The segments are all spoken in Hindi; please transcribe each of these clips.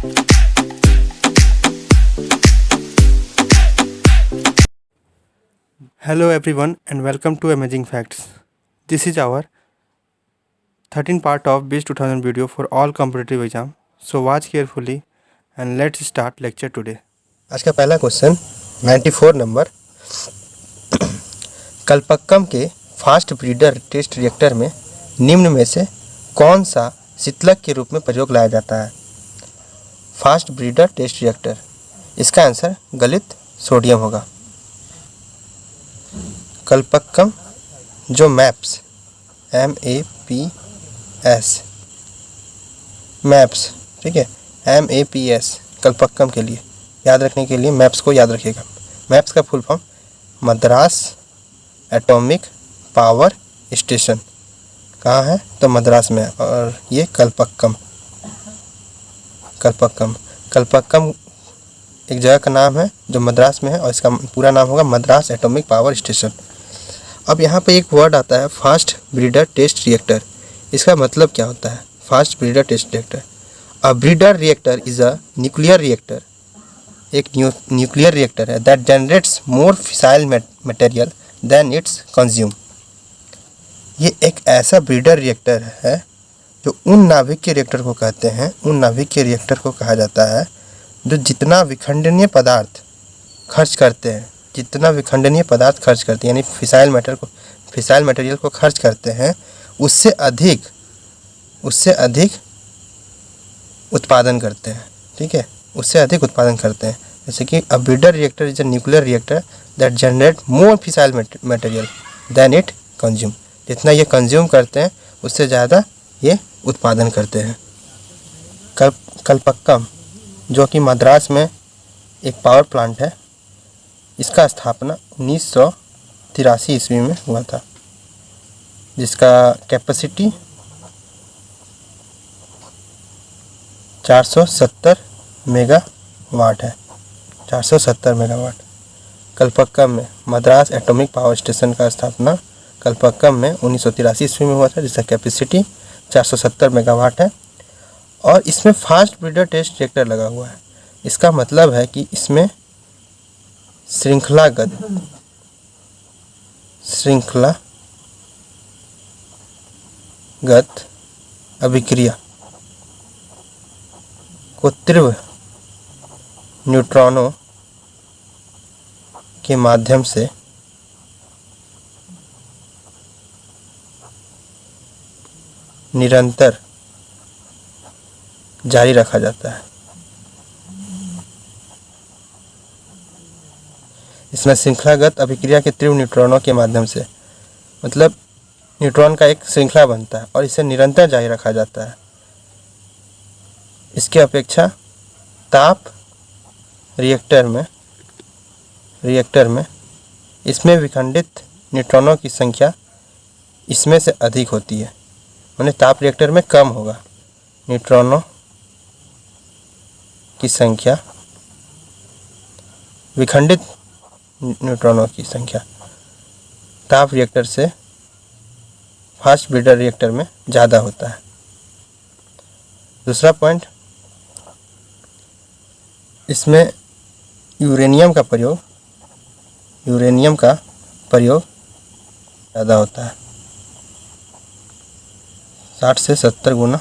Hello everyone and welcome to Amazing Facts. This is our 13th part of BIS 2000 video for all competitive exam. So watch carefully and let's start lecture today. आज का पहला क्वेश्चन 94 नंबर, कल्पक्कम के फास्ट ब्रीडर टेस्ट रिएक्टर में निम्न में से कौन सा शीतलक के रूप में प्रयोग लाया जाता है? फास्ट ब्रीडर टेस्ट रिएक्टर, इसका आंसर गलित सोडियम होगा। कल्पक्कम जो मैप्स मैप्स, ठीक है, MAPS कल्पक्कम के लिए याद रखने के लिए मैप्स को याद रखिएगा। मैप्स का full form Madras atomic power station, कहाँ है तो मद्रास में, और ये कल्पक्कम एक जगह का नाम है जो मद्रास में है और इसका पूरा नाम होगा मद्रास एटॉमिक पावर स्टेशन। अब यहाँ पे एक वर्ड आता है फास्ट ब्रीडर टेस्ट रिएक्टर, इसका मतलब क्या होता है? Fast breeder test reactor, a breeder reactor is a nuclear reactor, एक न्यूक्लियर रिएक्टर है that generates more fissile material than its consume. ये एक ऐसा ब्रीडर रिएक्टर है जो उन नाभिक के रिएक्टर को कहते हैं, उन नाभिक के रिएक्टर को कहा जाता है जो जितना विखंडनीय पदार्थ खर्च करते हैं, यानी फिसाइल मटेरियल को खर्च करते हैं, उससे अधिक उत्पादन करते हैं, ठीक है, उससे अधिक उत्पादन करते हैं। जैसे कि a breeder reactor is a nuclear reactor that generate more fissile material than it consume, जितना ये कंज्यूम करते हैं उससे ज़्यादा ये उत्पादन करते हैं। कल्पक्कम जो कि मद्रास में एक पावर प्लांट है, इसका स्थापना 1983 ईस्वी में हुआ था, जिसका कैपेसिटी 470 मेगावाट है, 470 मेगावाट। कल्पक्कम में मद्रास एटॉमिक पावर स्टेशन का स्थापना कल्पक्कम में 1983 ईस्वी में हुआ था, जिसका कैपेसिटी 470 मेगावाट है और इसमें फास्ट ब्रीडर टेस्ट रिएक्टर लगा हुआ है। इसका मतलब है कि इसमें श्रृंखलागत अभिक्रिया को तीव्र न्यूट्रॉनों के माध्यम से निरंतर जारी रखा जाता है। इसमें श्रृंखलागत अभिक्रिया के तीव्र न्यूट्रॉनों के माध्यम से, मतलब न्यूट्रॉन का एक श्रृंखला बनता है और इसे निरंतर जारी रखा जाता है। इसके अपेक्षा ताप रिएक्टर में इसमें विखंडित न्यूट्रॉनों की संख्या इसमें से अधिक होती है, माने ताप रिएक्टर में कम होगा न्यूट्रॉनों की संख्या, विखंडित न्यूट्रॉनों की संख्या ताप रिएक्टर से फास्ट ब्रीडर रिएक्टर में ज़्यादा होता है। दूसरा पॉइंट, इसमें यूरेनियम का प्रयोग ज़्यादा होता है, 60 से 70 गुना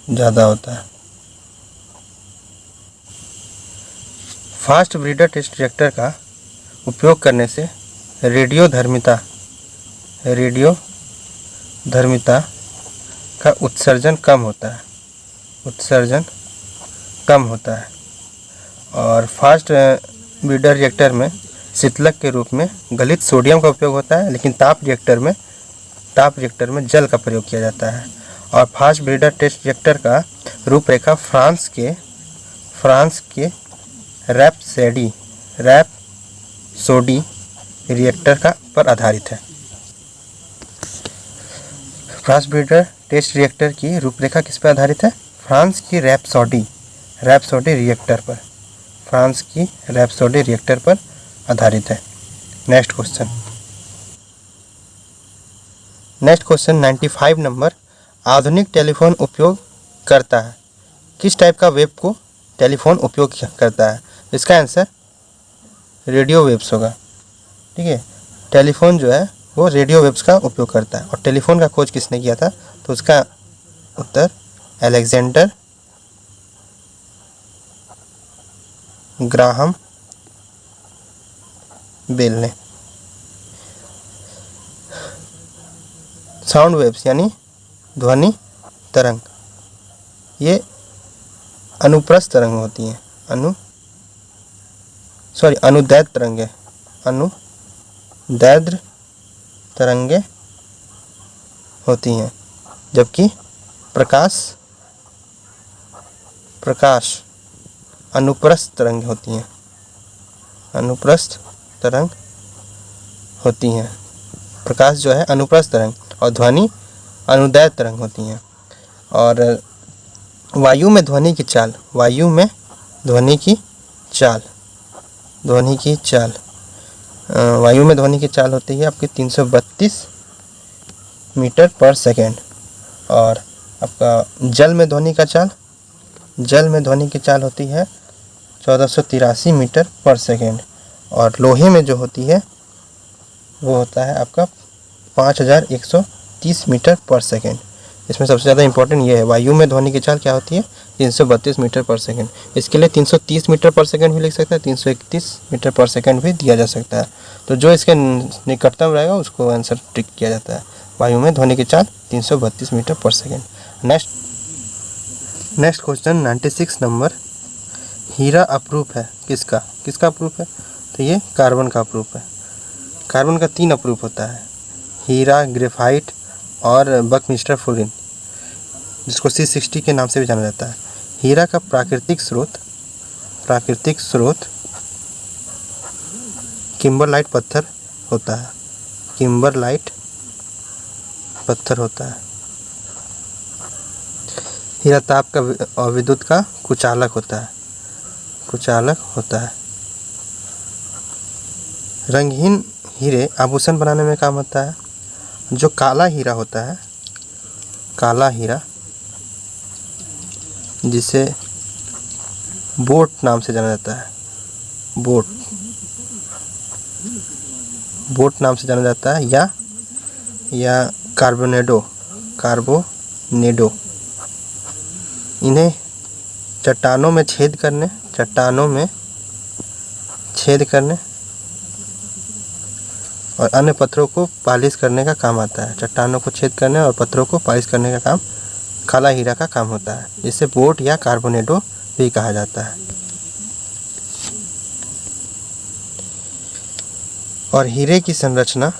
ज़्यादा होता है। फास्ट ब्रीडर टेस्ट रिएक्टर का उपयोग करने से रेडियोधर्मिता का उत्सर्जन कम होता है और फास्ट ब्रीडर रिएक्टर में शीतलक के रूप में गलित सोडियम का उपयोग होता है, लेकिन ताप रिएक्टर में जल का प्रयोग किया जाता है। और फास्ट ब्रीडर टेस्ट रिएक्टर का रूपरेखा फ्रांस के रैपसोडी रिएक्टर पर आधारित है। फास्ट ब्रीडर टेस्ट रिएक्टर की रूपरेखा किस पर आधारित है? फ्रांस की रैपसोडी रिएक्टर पर आधारित है। नेक्स्ट क्वेश्चन 95 नंबर, आधुनिक टेलीफोन उपयोग करता है किस टाइप का वेव को टेलीफोन उपयोग करता है? इसका आंसर रेडियो वेव्स होगा। ठीक है, टेलीफोन जो है वो रेडियो वेव्स का उपयोग करता है। और टेलीफोन का खोज किसने किया था? तो उसका उत्तर अलेक्जेंडर ग्राहम बेल ने। साउंड वेव्स यानी ध्वनि तरंग, ये अनुप्रस्थ तरंग होती हैं। अनुदैर्ध्य तरंगे, अनुदैर्ध्य तरंगे होती हैं, जबकि प्रकाश अनुप्रस्थ तरंग होती हैं। अनुप्रस्थ तरंग होती हैं। प्रकाश जो है अनुप्रस्थ तरंग और ध्वनि अनुदैर्ध्य तरंग होती हैं। और वायु में ध्वनि की चाल, वायु में ध्वनि की चाल होती है आपकी 332 मीटर पर सेकेंड। और आपका जल में ध्वनि की चाल होती है 1483 मीटर पर सेकेंड। और लोहे में जो होती है वो होता है आपका 5130 मीटर पर सेकेंड। इसमें सबसे ज़्यादा इंपॉर्टेंट ये है, वायु में ध्वनि की चाल क्या होती है? 332 मीटर पर सेकेंड। इसके लिए 330 मीटर पर सेकेंड भी लिख सकते हैं, 331 मीटर पर सेकेंड भी दिया जा सकता है। तो जो इसके निकटतम रहेगा उसको आंसर टिक किया जाता है। वायु में ध्वनि की चाल 332 मीटर पर सेकेंड। Next question 96 number. हीरा अप्रूफ है किसका अप्रूफ है? तो ये कार्बन का अप्रूफ है। कार्बन का 3 अप्रूफ होता है, हीरा, ग्रेफाइट और बकमिस्टर फ्लोरीन, जिसको C60 के नाम से भी जाना जाता है। हीरा का प्राकृतिक स्रोत किम्बरलाइट पत्थर होता है। हीरा ताप का और विद्युत का कुचालक होता है। रंगहीन हीरे आभूषण बनाने में काम आता है। जो काला हीरा होता है, जिसे बोट नाम से जाना जाता है, बोट नाम से जाना जाता है, या कार्बोनेडो, इन्हें चट्टानों में छेद करने और अन्य पत्थरों को पालिश करने का काम आता है। चट्टानों को छेद करने और पत्थरों को पालिश करने का काम काला हीरा का काम होता है, जिसे बोट या कार्बोनेडो भी कहा जाता है। और हीरे की संरचना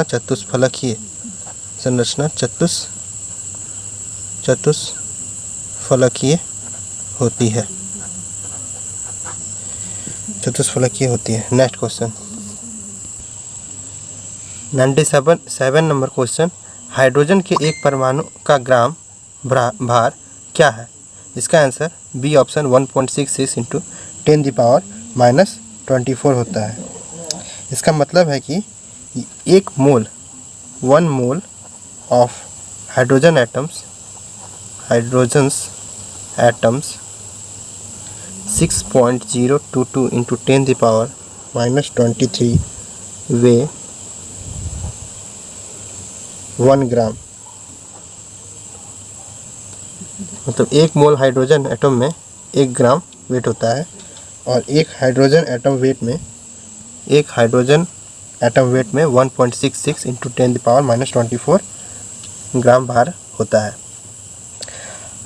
चतुष्फलकीय होती है। Next question 97 number question. Hydrogen के एक परमाणु का ग्राम भार क्या है? इसका आंसर बी ऑप्शन 1.66 × 10⁻⁻24 होता है। इसका मतलब है कि 1 मोल ऑफ हाइड्रोजन एटम्स 6.022 × 10⁻⁻23 वे 1 ग्राम। मतलब 1 मोल हाइड्रोजन एटम में 1 ग्राम वेट होता है। और एक हाइड्रोजन एटम वेट में 1.66 × 10⁻⁻24 ग्राम भार होता है।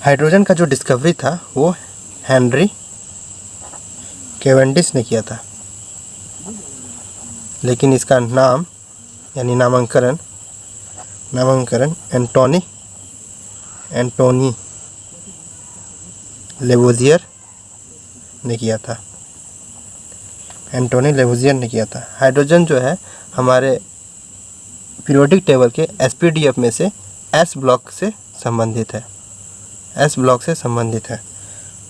हाइड्रोजन का जो डिस्कवरी था वो हेनरी कैवेंडिश ने किया था, लेकिन इसका नाम यानी नामकरण एंटोनी लेवोजियर ने किया था। हाइड्रोजन जो है हमारे पीरियोडिक टेबल के SPDF में से S ब्लॉक से संबंधित है।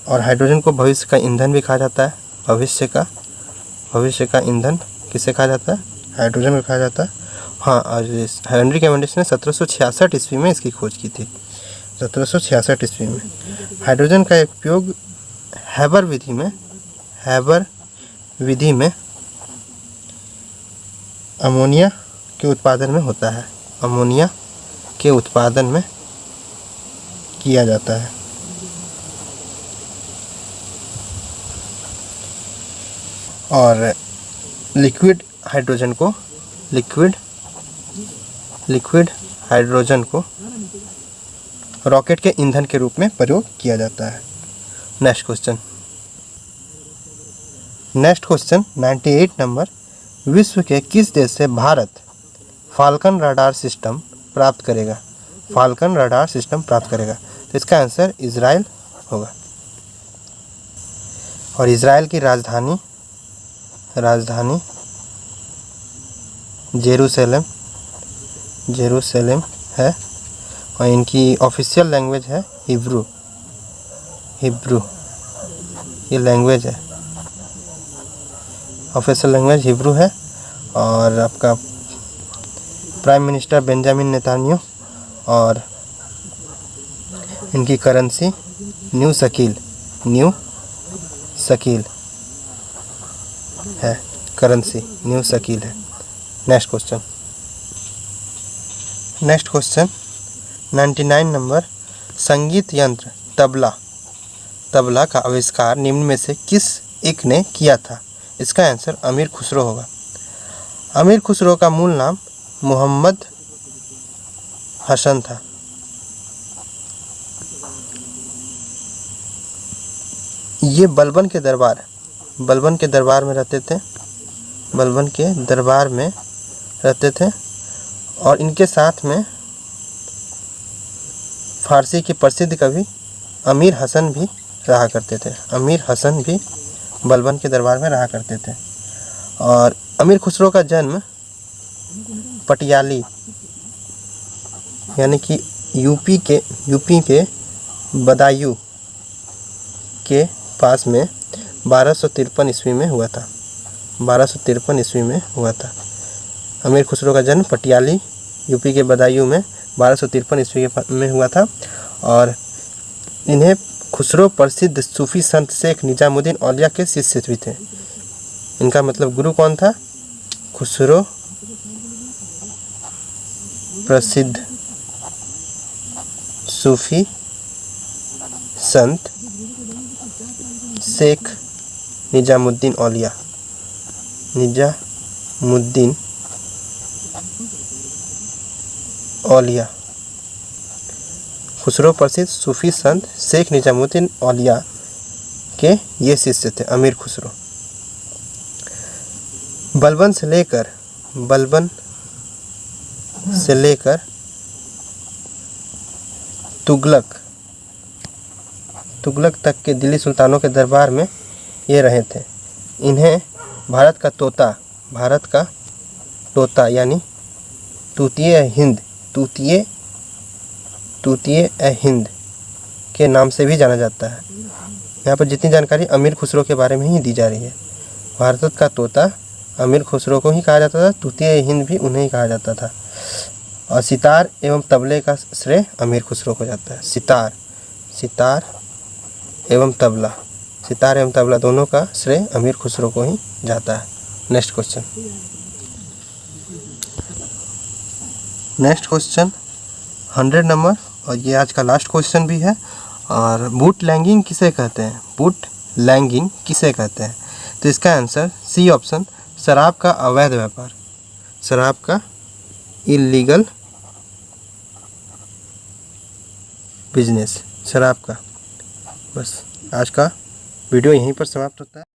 और हाइड्रोजन को भविष्य का ईंधन भी कहा जाता है। भविष्य का ईंधन किसे कहा जाता है? हाइड्रोजन को कहा जाता है। हाँ, और हेनरी कैवेंडिश ने 1766 ईस्वी में इसकी खोज की थी। 1766 ईस्वी में। हाइड्रोजन का उपयोग हैबर विधि में अमोनिया के उत्पादन में होता है। अमोनिया के उत्पादन में किया जाता है। और लिक्विड हाइड्रोजन को रॉकेट के ईंधन के रूप में प्रयोग किया जाता है। Next question 98 number. विश्व के किस देश से भारत फाल्कन रडार सिस्टम प्राप्त करेगा? तो इसका आंसर इजराइल होगा। और इजराइल की राजधानी जेरूसलम है। और इनकी ऑफिशियल लैंग्वेज है हिब्रू। ये लैंग्वेज है, ऑफिशियल लैंग्वेज हिब्रू है। और आपका प्राइम मिनिस्टर बेंजामिन नेतान्याहू, और इनकी करेंसी न्यू शकील है। करेंसी न्यू शकील है। Next question 99 number. संगीत यंत्र तबला का आविष्कार निम्न में से किस एक ने किया था? इसका आंसर अमीर खुसरो होगा। अमीर खुसरो का मूल नाम मोहम्मद हसन था। ये बलबन के दरबार में रहते थे। और इनके साथ में फारसी के प्रसिद्ध कवि अमीर हसन भी रहा करते थे। अमीर हसन भी बलबन के दरबार में रहा करते थे। और अमीर खुसरो का जन्म पटियाली यानी कि यूपी के बदायूं के पास में 1253 ईस्वी में हुआ था। 1253 ईस्वी में हुआ था। अमीर खुसरो का जन्म पटियाली यूपी के बदायूं में 1253 ईस्वी में हुआ था। और इन्हें खुसरो प्रसिद्ध सूफी संत शेख निजामुद्दीन औलिया के शिष्य भी थे। इनका मतलब गुरु कौन था? खुसरो प्रसिद्ध सूफी संत शेख निजामुद्दीन औलिया। खुसरो प्रसिद्ध सूफी संत शेख निजामुद्दीन औलिया के ये शिष्य थे अमीर खुसरो। बलबन से लेकर तुगलक तक के दिल्ली सुल्तानों के दरबार में ये रहे थे। इन्हें भारत का तोता यानी तूतीय हिंद के नाम से भी जाना जाता है। यहाँ पर जितनी जानकारी अमीर खुसरो के बारे में ही दी जा रही है। भारत का तोता अमीर खुसरो को ही कहा जाता था। तूतीय हिंद भी उन्हें ही कहा जाता था। और सितार एवं तबले का श्रेय अमीर खुसरो को जाता है। सितार एवं तबला दोनों का श्रेय अमीर खुसरो को ही जाता है। नेक्स्ट क्वेश्चन 100 नंबर, और ये आज का लास्ट क्वेश्चन भी है। और बूट लैंगिंग किसे कहते हैं? तो इसका आंसर सी ऑप्शन, शराब का अवैध व्यापार, शराब का इलीगल बिजनेस, शराब का। बस आज का वीडियो यहीं पर समाप्त होता है।